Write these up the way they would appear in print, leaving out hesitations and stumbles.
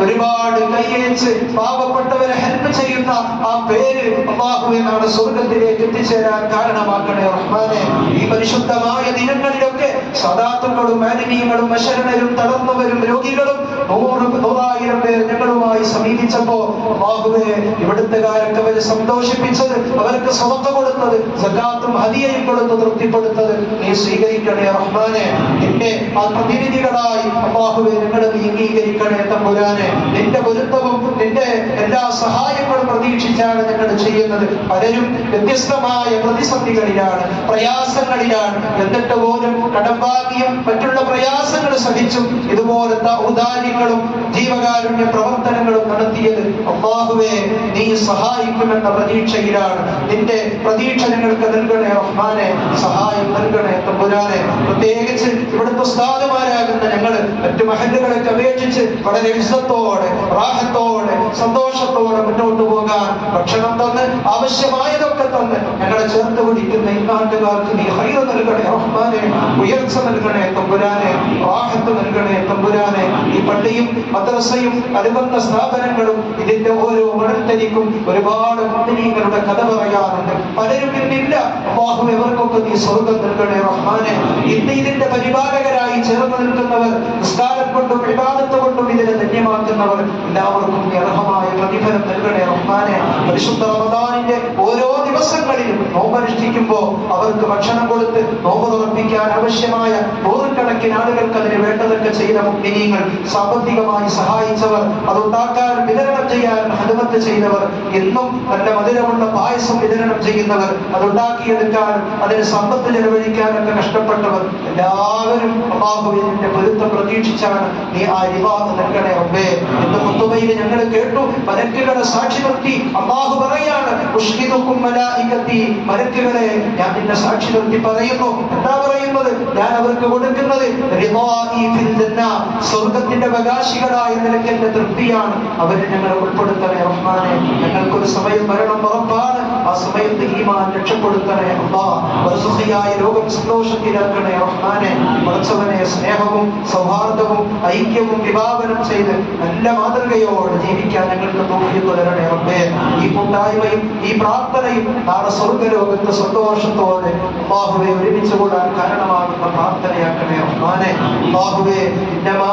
ഒരുപാട് കൈയച്ച് പാവപ്പെട്ടവരെ ഹെൽപ്പ് ചെയ്യുന്ന ആ പേര് അല്ലാഹുവേ നാളെ സ്വർഗത്തിലേക്ക് എത്തിച്ചേരാൻ കാരണമാക്കണേ റഹ്മാനെ. ഈ പരിശുദ്ധമായ ദിനങ്ങളിലൊക്കെ സദാത്തുക്കളും മാലിന്യങ്ങളും അശരണരും തളർന്നവരും രോഗികളും 100,000 പേർ ഞങ്ങളുമായി സമീപിച്ചപ്പോ അല്ലാഹുവേ ഇവിടുത്തുകാരൊക്കെ അവര് സന്തോഷിപ്പിച്ചത്, അവർക്ക് സ്വതന്ത്ര കൊടുത്തത്, സകാത്തും ഹദിയയും കൊടുത്ത് തൃപ്തിപ്പെടുത്തത് നീ സ്വീകരിക്കണേ റഹ്മാനെ. നിന്റെ ആ പ്രതിനിധികളായി അല്ലാഹുവേ ഞങ്ങളെ നീ അംഗീകരിക്കണേ തമ്പുരാനെ. നിന്റെ പൊരുത്തവും നിന്റെ എല്ലാ സഹായങ്ങളും പ്രതീക്ഷിച്ചാണ് ഞങ്ങൾ ചെയ്യുന്നത്. പലരും വ്യത്യസ്തമായ പ്രതിസന്ധികളിലാണ്, പ്രയാസങ്ങളിലാണ്. എന്നിട്ട് പോലും കടമ്പാകിയും മറ്റുള്ള പ്രയാസങ്ങൾ സഹിച്ചും ഇതുപോലത്തെ ഔദാര്യങ്ങളും ജീവകാരുണ്യ പ്രവർത്തനങ്ങളും നടത്തിയത് അല്ലാഹുവേ നീ സഹായിക്കുമെന്ന പ്രതീക്ഷയിലാണ്. നിന്റെ പ്രതീക്ഷ ഞങ്ങൾക്ക് നൽകണേ റഹ്മാനെ, സഹായം നൽകണേ തമ്പുരാനെ. പ്രത്യേകിച്ച് ഇവിടുത്തെ ഉസ്താദുമാരാകുന്ന ഞങ്ങൾ മറ്റു മഹല്ലുകളൊക്കെ അപേക്ഷിച്ച് വളരെ ഇസ്സത്തോടെ റാഹത്തോടെ സന്തോഷത്തോടെ മുന്നോട്ട് പോകാൻ ഭക്ഷണം തന്ന് ആവശ്യമായതൊക്കെ തന്ന് ഞങ്ങളെ ചേർത്ത് പിടിക്കുന്ന ഈ നാട്ടുകാർക്ക് നീ ഹൈർ നൽകണേ റഹ്മാനെ, ഉയർച്ച നൽകണേ തമ്പുരാനെ, റാഹത്ത് നൽകണേ തമ്പുരാനെ. ഈ പള്ളിയും മദ്രസയും അനുബന്ധ സ്ഥാപനങ്ങളും ഇതിന്റെ ഓരോ മണൽത്തരിക്കും ഒരുപാട് മുഅ്മിനീങ്ങളുടെ കഥ പറയാറുണ്ട്. പലരും ഇന്നില്ല. അല്ലാഹു എവർക്കൊക്കെ നീ സ്വർഗം നൽകണേ റഹ്മാനെ. ഇന്ന് ഇതിന്റെ പരിപാലകരായി ചേർന്ന് നിൽക്കുന്നവർ, നിസ്കാരം കൊണ്ടും ഇബാദത്ത് കൊണ്ടും ഇതിനെ ധന്യമാക്കുന്നവർ എല്ലാവർക്കും നീ അർഹമായ പ്രതിഫലം നൽകണേ റഹ്മാനെ. പരിശുദ്ധ റമദാനിന്റെ ഓരോ ദിവസങ്ങളിലും നോമ്പനുഷ്ഠിക്കുമ്പോ അവർക്ക് ഭക്ഷണം കൊടുത്ത് നോമ്പ് തുറപ്പിക്കാൻ ആവശ്യമായ നൂറുകണക്കിന് ആളുകൾക്ക് അതിന് വേണ്ടതൊക്കെ ചെയ്ത മുഅ്മിനീങ്ങൾ, സാമ്പത്തികമായി സഹായിച്ചവർ, അതുണ്ടാക്കാൻ വിതരണം ചെയ്യാൻ ഖിദ്മത്ത് ചെയ്തവർ, എന്നും നല്ല മധുരമുള്ള പായസം വിതരണം ചെയ്യുന്നവർ, അതുണ്ടാക്കിയെടുക്കാൻ അതിന് സമ്പത്ത് ചെലവഴിക്കാനൊക്കെ കഷ്ടപ്പെട്ടവർ എല്ലാവരും അല്ലാഹുവിന്റെ പൊരുത്തം പ്രതീക്ഷിച്ചാണ് നീ ആ റിവാദ് നൽകണേ റബ്ബേ. ഇന്ന് ഖുതുബയിൽ ഞങ്ങൾ കേട്ടു, മലക്കുകളെ സാക്ഷി നിർത്തി അല്ലാഹു പറയാണ്, ഉഷ്ഹിദുക്കും മലായികത്തി, മലക്കുകളെ ഞാൻ നിന്നെ സാക്ഷി നിർത്തി പറയുന്നു. എന്താ പറയുന്നത്? ഞാൻ അവർക്ക് കൊടുക്കുന്നത് റിളാഇ ഫിൽ ജന്ന, സ്വർഗ്ഗത്തിന്റെ അവകാശികളായ നിലയ്ക്ക് എന്റെ തൃപ്തിയാണ്. അവരെ ഞങ്ങളെ ഉൾപ്പെടുത്തണേ റഹ്മാനെ. ഞങ്ങൾക്കൊരു സമയം മരണം ഉറപ്പാണ്. ആ സമയത്ത് ഈമാൻ രക്ഷപ്പെടുത്തണേ അല്ലാഹ്. ബർസഖിയായ ലോകം സന്തോഷത്തിലാക്കണേ റഹ്മാനെ. പടച്ചവനെ സ്നേഹവും സൗഹാർദ്ദവും ഐക്യവും വിഭാവനം ചെയ്ത് നല്ല മാതൃകയോടെ ജീവിക്കാൻ ഞങ്ങൾക്ക് തൗഫീഖ് തരണേ റബ്ബേ. ഈ കൂട്ടായ്മയും ഈ പ്രാർത്ഥനയും നാളെ സ്വർഗ്ഗലോകത്ത് സന്തോഷത്തോടെ അല്ലാഹുവേ ഒരുമിച്ച് കൂടാൻ കാരണമാകുന്ന പ്രാർത്ഥനയാക്കണേ റഹ്മാനെ. അല്ലാഹുവേ ഇന്നമാ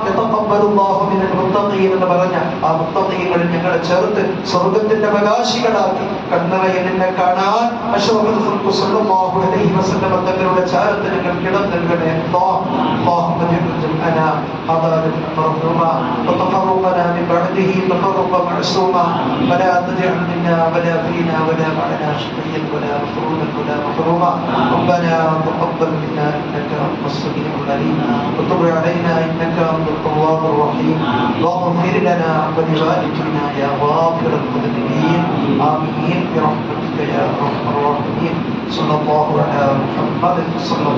യതഖബ്ബലുല്ലാഹു മിനൽ മുത്തഖീൻ എന്ന് പറഞ്ഞ ആ മുത്തഖീങ്ങളിൽ ഞങ്ങളെ ചേർത്ത് സ്വർഗ്ഗത്തിന്റെ അവകാശികളാക്കി കണ്ണറയിൽ നിന്നെ കാണാൻ അഷ്റഫുൽ ഖൽഖ് സ്വല്ലല്ലാഹു അലൈഹി വസല്ലം തങ്ങളുടെ ചാരത്ത് ഞങ്ങൾക്ക് ഇടം നൽകണേ اللهم اجعل جمعنا هذا مرحوما وتفرقنا من بعده تفرقا معصوما ولا تجعل منا ولا فينا ولا معنا شقيا ولا مفرودا ولا محروما. ربنا تقبل منا انك انت السميع العليم وتب علينا انك انت التواب الرحيم. اللهم اغفر لنا ولوالدينا يا غافر المذنبين امين برحمتك يا ارحم الراحمين. صلى الله على محمد صلى الله